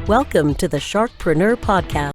Welcome to the SharkPreneur podcast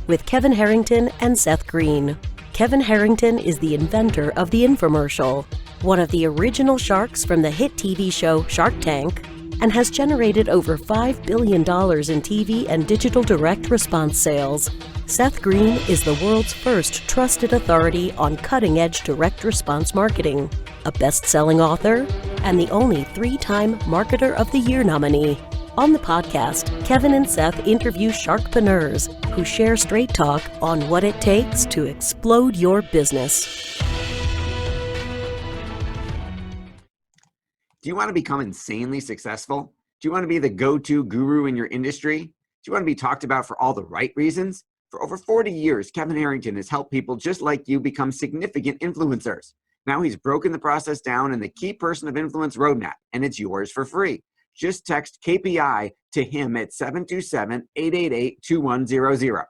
with Kevin Harrington and Seth Greene. Kevin Harrington is the inventor of the infomercial, one of the original sharks from the hit TV show Shark Tank, and has generated over $5 billion in TV and digital direct response sales. Seth Greene is the world's first trusted authority on cutting-edge direct response marketing, a best-selling author, and the only 3-time Marketer of the Year nominee. On the podcast, Kevin and Seth interview sharkpreneurs who share straight talk on what it takes to explode your business. Do you want to become insanely successful? Do you want to be the go-to guru in your industry? Do you want to be talked about for all the right reasons? For over 40 years, Kevin Harrington has helped people just like you become significant influencers. Now he's broken the process down in the Key Person of Influence Roadmap, and it's yours for free. Just text KPI to him at 727-888-2100.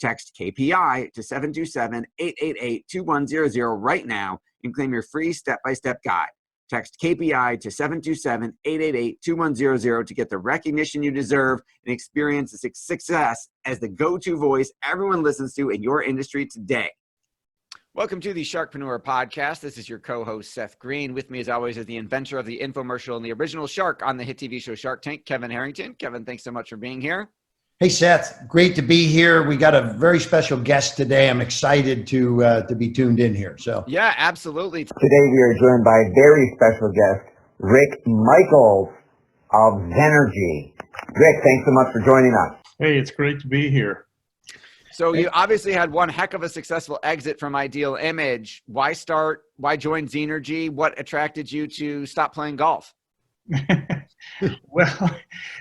Text KPI to 727-888-2100 right now and claim your free step-by-step guide. Text KPI to 727-888-2100 to get the recognition you deserve and experience the success as the go-to voice everyone listens to in your industry today. Welcome to the SharkPreneur podcast. This is your co-host, Seth Greene. With me, as always, is the inventor of the infomercial and the original shark on the hit TV show Shark Tank, Kevin Harrington. Kevin, thanks so much for being here. Hey, Seth. Great to be here. We got a very special guest today. I'm excited to be tuned in here. So yeah, absolutely. Today we are joined by a very special guest, Rick Mikles of Znergy. Rick, thanks so much for joining us. Hey, it's great to be here. So you obviously had one heck of a successful exit from Ideal Image. Why start? Why join Znergy? What attracted you to stop playing golf? Well,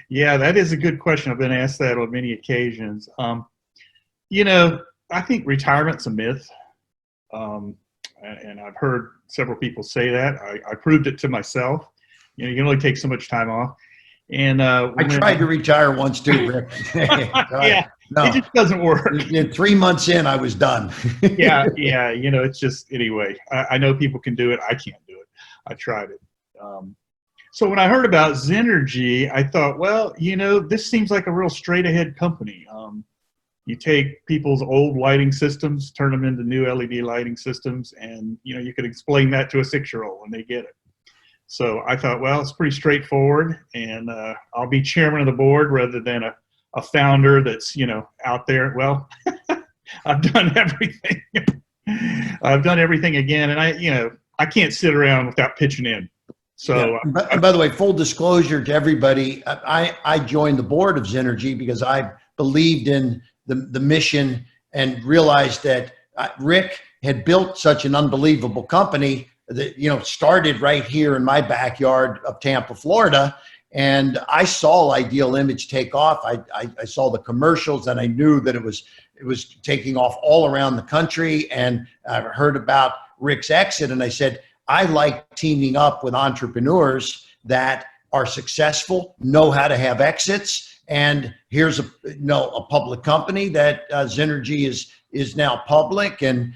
yeah, that is a good question. I've been asked that on many occasions. You know, I think retirement's a myth. And I've heard several people say that. I proved it to myself. You know, you can only take so much time off. And I tried to retire once too, Rick. Yeah, no, it just doesn't work. 3 months in, I was done. yeah, you know, it's just, anyway, I know people can do it. I can't do it. I tried it. So when I heard about Znergy, I thought, well, you know, this seems like a real straight-ahead company. You take people's old lighting systems, turn them into new LED lighting systems, and, you know, you could explain that to a 6-year-old and they get it. So I thought, well, it's pretty straightforward, and I'll be chairman of the board rather than a founder that's, you know, out there. Well, I've done everything. I've done everything again, and I can't sit around without pitching in. So, yeah. And by the way, full disclosure to everybody, I joined the board of Znergy because I believed in the mission and realized that Rick had built such an unbelievable company that, you know, started right here in my backyard of Tampa, Florida. And I saw Ideal Image take off. I saw the commercials and I knew that it was taking off all around the country. And I heard about Rick's exit and I said, I like teaming up with entrepreneurs that are successful, know how to have exits. And here's a public company that Znergy is now public and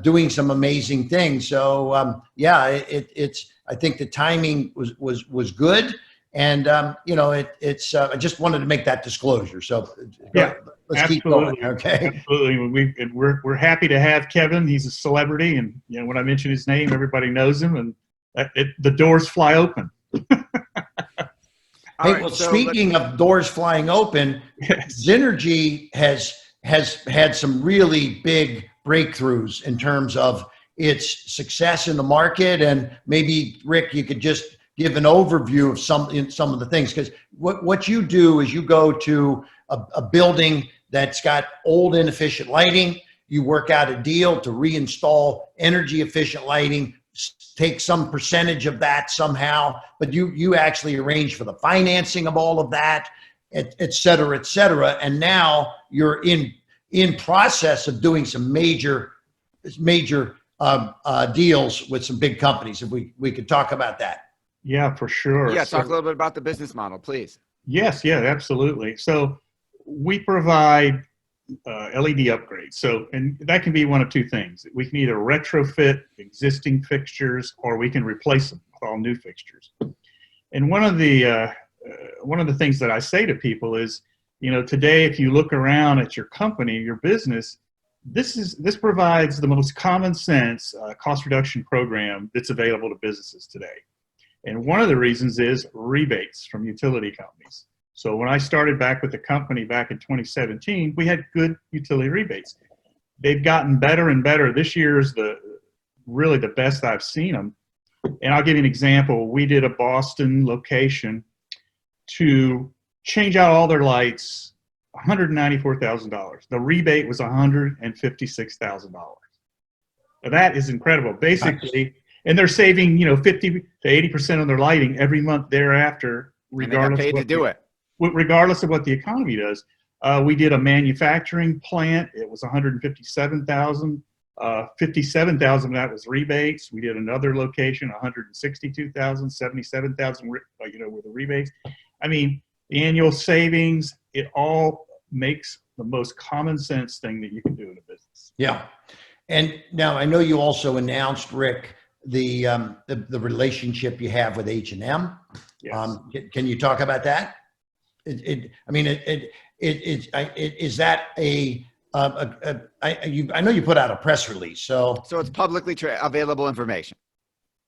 doing some amazing things. So yeah, I think the timing was good, and you know, I just wanted to make that disclosure. So yeah, let's absolutely. keep going. Okay, absolutely. We're happy to have Kevin. He's a celebrity, and you know, when I mention his name, everybody knows him, and the doors fly open. Hey, well, speaking of doors flying open, yes. Znergy has had some really big breakthroughs in terms of its success in the market. And maybe, Rick, you could just give an overview of some of the things, because what you do is you go to a building that's got old inefficient lighting, you work out a deal to reinstall energy efficient lighting, take some percentage of that somehow, but you actually arrange for the financing of all of that, et cetera, et cetera. And now you're in process of doing some major deals with some big companies. If we could talk about that. Yeah, for sure. Yeah, talk a little bit about the business model, please. Yes, yeah, absolutely. So we provide LED upgrades. So, and that can be one of two things. We can either retrofit existing fixtures or we can replace them all new fixtures. And one of the things that I say to people is, today, if you look around at your company, your business, this provides the most common sense cost reduction program that's available to businesses today. And one of the reasons is rebates from utility companies. So when I started back with the company back in 2017, we had good utility rebates. They've gotten better and better. This year's really the best I've seen them. And I'll give you an example. We did a Boston location to change out all their lights, $194,000. The rebate was $156,000. Now that is incredible. Basically, and they're saving 50 to 80% on their lighting every month thereafter, regardless and they got paid to do it. Regardless of what the economy does. We did a manufacturing plant. It was $157,000. 57,000 of that was rebates. We did another location, 162,000, 77,000, with the rebates. I mean, the annual savings, it all makes the most common sense thing that you can do in a business. Yeah. And now I know you also announced, Rick, the relationship you have with H&M. Yes. Can you talk about that? Is that I know you put out a press release, so it's publicly available information.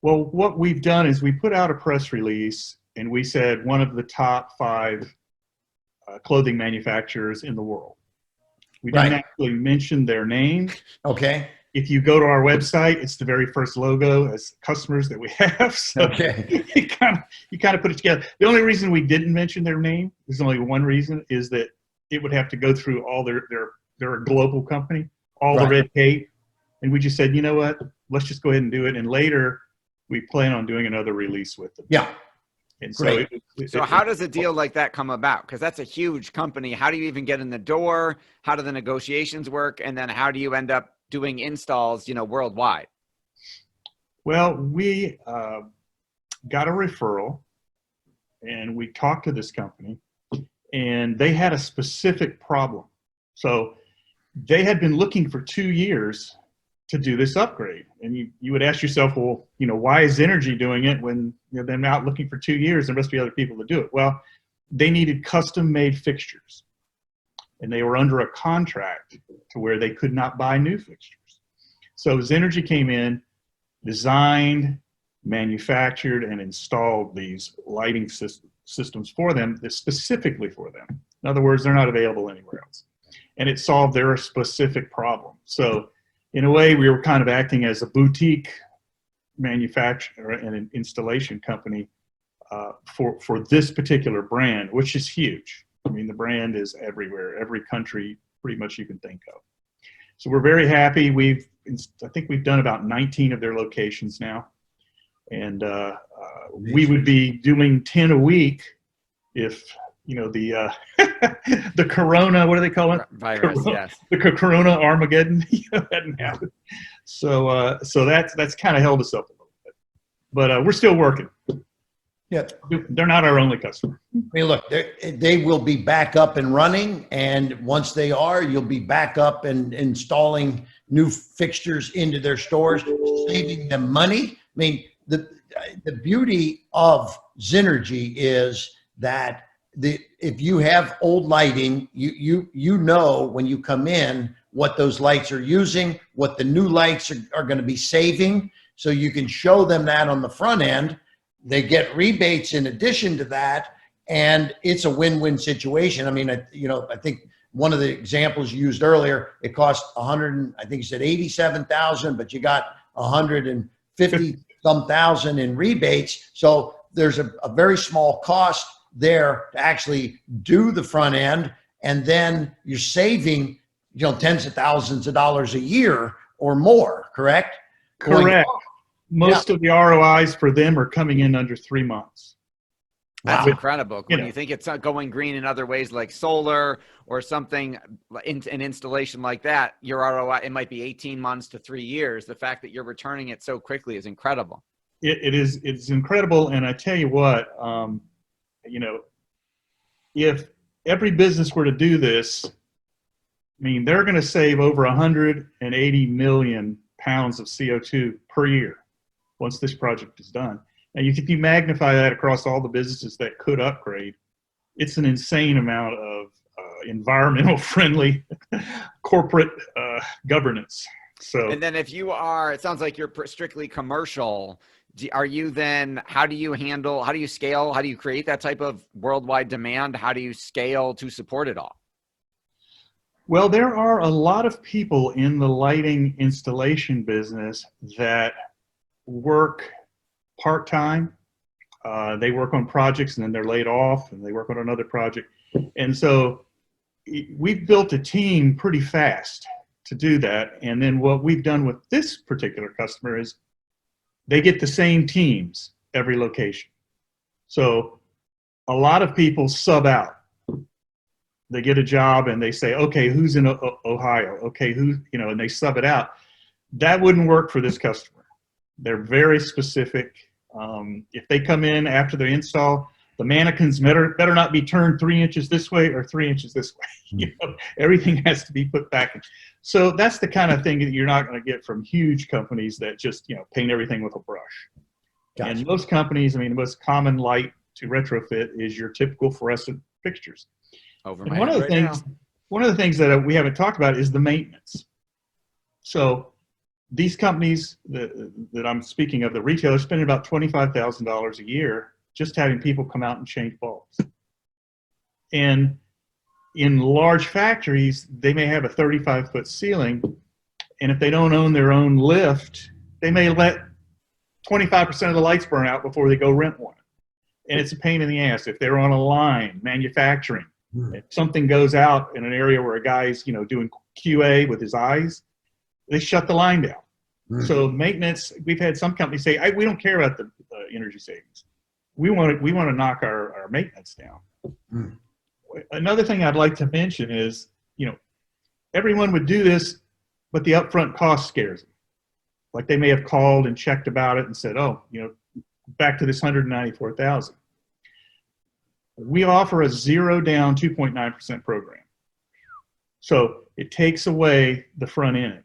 Well, what we've done is we put out a press release and we said one of the top 5 clothing manufacturers in the world. We didn't actually mention their name. Okay. If you go to our website, it's the very first logo as customers that we have. So okay. you kind of put it together. The only reason we didn't mention their name, there's only one reason, is that it would have to go through all they're a global company, all the red tape. And we just said, you know what, let's just go ahead and do it. And later we plan on doing another release with them. Yeah. And so, so how does a deal like that come about? Because that's a huge company. How do you even get in the door? How do the negotiations work? And then how do you end up doing installs, worldwide? Well, we got a referral and we talked to this company and they had a specific problem. So they had been looking for 2 years to do this upgrade. And you would ask yourself, well, why is Znergy doing it when they're out looking for 2 years? There must be other people to do it. Well, they needed custom made fixtures and they were under a contract to where they could not buy new fixtures. So Znergy came in, designed, manufactured, and installed these lighting systems for them, specifically for them. In other words, they're not available anywhere else. And it solved their specific problem. So in a way, we were kind of acting as a boutique manufacturer and an installation company for this particular brand, which is huge. I mean, the brand is everywhere, every country pretty much you can think of. So we're very happy. I think we've done about 19 of their locations now. And we would be doing 10 a week if, the Corona, what do they call it? Virus, yes. The Corona Armageddon hadn't happened. So that's kind of held us up a little bit. But we're still working. Yeah. They're not our only customer. I mean, look, they will be back up and running. And once they are, you'll be back up and installing new fixtures into their stores, saving them money. I mean, the beauty of Znergy is that if you have old lighting, you know when you come in what those lights are using, what the new lights are going to be saving. So you can show them that on the front end. They get rebates in addition to that, and it's a win-win situation. I mean, I think one of the examples you used earlier, it cost I think you said 87,000, but you got 150 some thousand in rebates. So there's a very small cost there to actually do the front end, and then you're saving, tens of thousands of dollars a year or more. Correct? Correct. Most of the ROIs for them are coming in under 3 months. That's incredible. When you think it's going green in other ways like solar or something, an installation like that, your ROI, it might be 18 months to 3 years. The fact that you're returning it so quickly is incredible. It's incredible. And I tell you what, if every business were to do this, I mean, they're going to save over 180 million pounds of CO2 per year once this project is done. And if you magnify that across all the businesses that could upgrade, it's an insane amount of environmental friendly corporate governance. So, and then if you are, it sounds like you're strictly commercial. Are you then, how do you scale? How do you create that type of worldwide demand? How do you scale to support it all? Well, there are a lot of people in the lighting installation business that work part-time. They work on projects and then they're laid off and they work on another project. And so we've built a team pretty fast to do that. And then what we've done with this particular customer is they get the same teams every location. So a lot of people sub out. They get a job and they say, okay, who's in Ohio? Okay, and they sub it out. That wouldn't work for this customer. They're very specific. If they come in after the install, the mannequins better not be turned 3 inches this way or 3 inches this way. Everything has to be put back in. So that's the kind of thing that you're not going to get from huge companies that just paint everything with a brush. Gotcha. And most companies, the most common light to retrofit is your typical fluorescent fixtures. And one of the things that we haven't talked about is the maintenance. So these companies that I'm speaking of, the retailers, spending about $25,000 a year just having people come out and change bulbs. And in large factories, they may have a 35-foot ceiling, and if they don't own their own lift, they may let 25% of the lights burn out before they go rent one. And it's a pain in the ass. If they're on a line, manufacturing, if something goes out in an area where a guy's doing QA with his eyes, they shut the line down. So maintenance, we've had some companies say, we don't care about the energy savings. We want to knock our maintenance down. Another thing I'd like to mention is, everyone would do this, but the upfront cost scares them. Like they may have called and checked about it and said, back to this $194,000. We offer a 0 down 2.9% program. So it takes away the front end.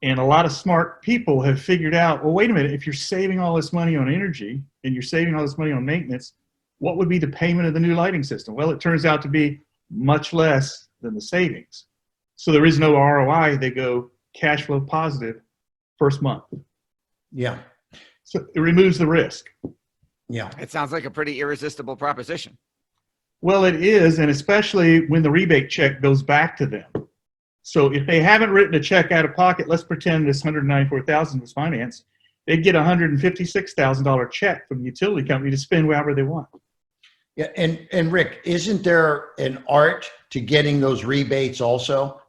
And a lot of smart people have figured out, well, wait a minute, if you're saving all this money on energy and you're saving all this money on maintenance, what would be the payment of the new lighting system? Well, it turns out to be much less than the savings. So there is no ROI. They go cash flow positive first month. Yeah. So it removes the risk. Yeah. It sounds like a pretty irresistible proposition. Well, it is, and especially when the rebate check goes back to them. So if they haven't written a check out of pocket, let's pretend this $194,000 was financed, they'd get a $156,000 check from the utility company to spend however they want. Yeah, and Rick, isn't there an art to getting those rebates also?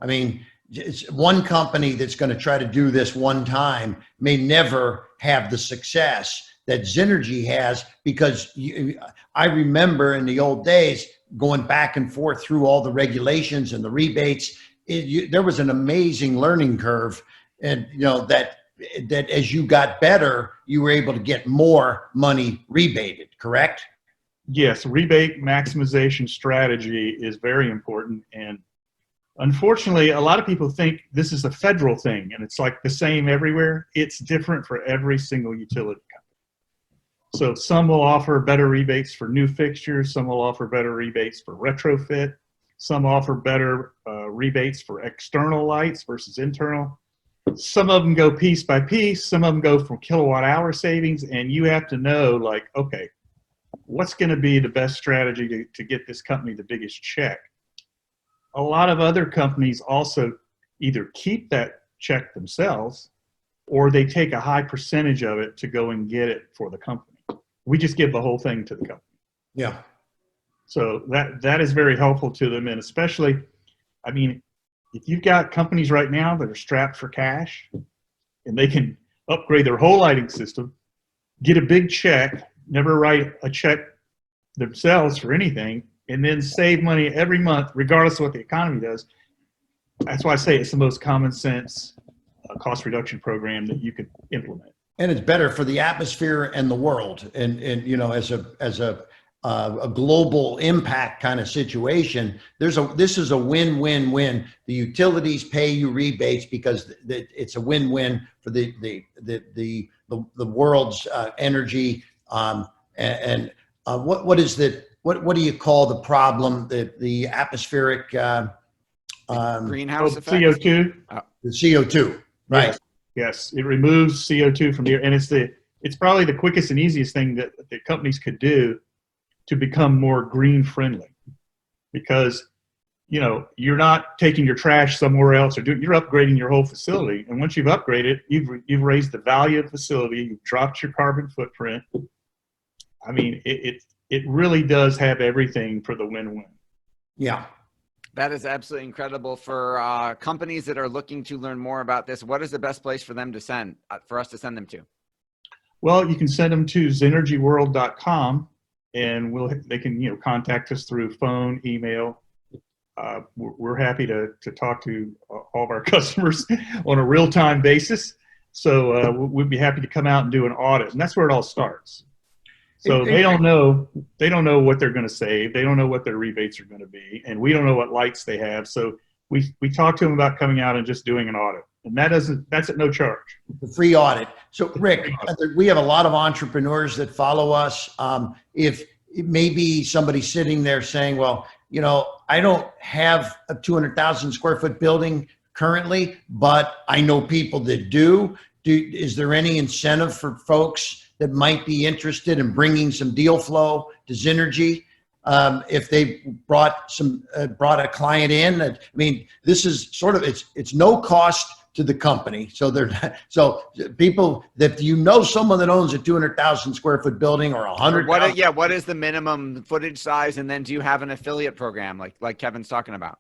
It's one company that's going to try to do this one time may never have the success that Znergy has, because I remember in the old days going back and forth through all the regulations and the rebates. There was an amazing learning curve, and that as you got better, you were able to get more money rebated, correct? Yes, rebate maximization strategy is very important. And unfortunately, a lot of people think this is a federal thing and it's like the same everywhere. It's different for every single utility company. So some will offer better rebates for new fixtures. Some will offer better rebates for retrofit. Some offer better rebates for external lights versus internal. Some of them go piece by piece. Some of them go from kilowatt hour savings. And you have to know, like, okay, what's going to be the best strategy to get this company the biggest check? A lot of other companies also either keep that check themselves or they take a high percentage of it to go and get it for the company. We just give the whole thing to the company. Yeah. So that is very helpful to them. And especially, if you've got companies right now that are strapped for cash and they can upgrade their whole lighting system, get a big check, never write a check themselves for anything, and then save money every month, regardless of what the economy does. That's why I say it's the most common sense cost reduction program that you could implement. And it's better for the atmosphere and the world. And as a global impact kind of situation, this is a win-win-win. The utilities pay you rebates because it's a win-win for the world's energy What is the what do you call the problem that the atmospheric greenhouse effect? CO2. the CO2, right? Yes, it removes CO2 from the air, and it's probably the quickest and easiest thing that the companies could do to become more green friendly, because you're not taking your trash somewhere else, or you're upgrading your whole facility. And once you've upgraded, you've raised the value of the facility, you've dropped your carbon footprint. I mean, it really does have everything for the win-win. Yeah. That is absolutely incredible. For companies that are looking to learn more about this, what is the best place for them to send, for us to send them to? Well, you can send them to znergyworld.com, and they can contact us through phone, email. We're happy to talk to all of our customers on a real-time basis. So we'd be happy to come out and do an audit, and that's where it all starts. So they don't know what they're going to save. They don't know what their rebates are going to be, and we don't know what lights they have. So we talk to them about coming out and just doing an audit, and that's at no charge. The free audit. So Rick, we have a lot of entrepreneurs that follow us. If it may be somebody sitting there saying, well, I don't have a 200,000 square foot building currently, but I know people that do. Is there any incentive for folks that might be interested in bringing some deal flow to Znergy if they brought a client in? I mean, this is sort of it's no cost to the company. So people that someone that owns a 200,000 square foot building or 100,000. Yeah. What is the minimum footage size? And then do you have an affiliate program like Kevin's talking about?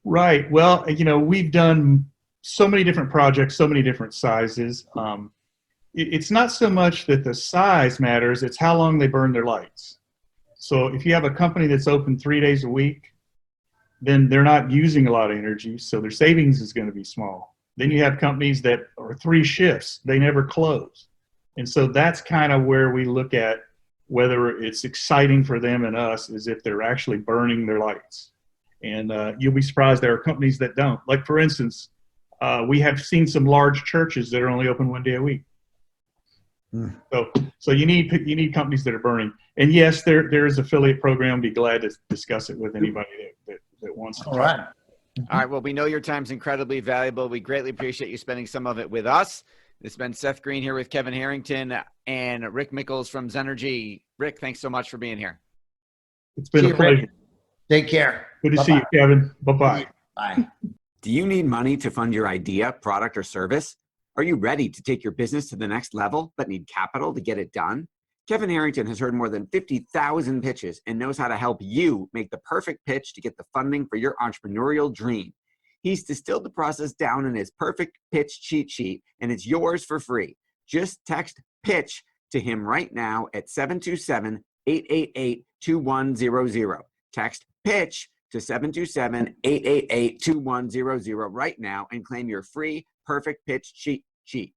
Right. Well, we've done so many different projects, so many different sizes. It's not so much that the size matters, it's how long they burn their lights. So if you have a company that's open 3 days a week, then they're not using a lot of energy, so their savings is going to be small. Then you have companies that are 3 shifts, they never close. And so that's kind of where we look at whether it's exciting for them and us, is if they're actually burning their lights. And you'll be surprised there are companies that don't. Like, for instance, we have seen some large churches that are only open 1 day a week. So you need companies that are burning. And yes, there is affiliate program. Be glad to discuss it with anybody that wants to. All right. All right. Well, we know your time's incredibly valuable. We greatly appreciate you spending some of it with us. This has been Seth Greene here with Kevin Harrington and Rick Mikles from Znergy. Rick, thanks so much for being here. It's been a pleasure. Rick. Take care. Good to see you, Kevin. Bye-bye. Bye. Do you need money to fund your idea, product, or service? Are you ready to take your business to the next level but need capital to get it done? Kevin Harrington has heard more than 50,000 pitches and knows how to help you make the perfect pitch to get the funding for your entrepreneurial dream. He's distilled the process down in his perfect pitch cheat sheet, and it's yours for free. Just text PITCH to him right now at 727-888-2100. Text PITCH to 727-888-2100 right now and claim your free perfect pitch cheat sheet.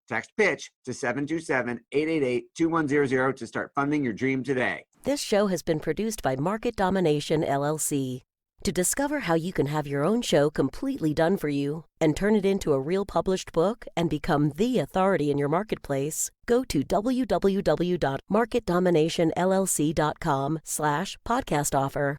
Text PITCH to 727-888-2100 to start funding your dream today. This show has been produced by Market Domination, LLC. To discover how you can have your own show completely done for you and turn it into a real published book and become the authority in your marketplace, go to www.marketdominationllc.com/podcast offer.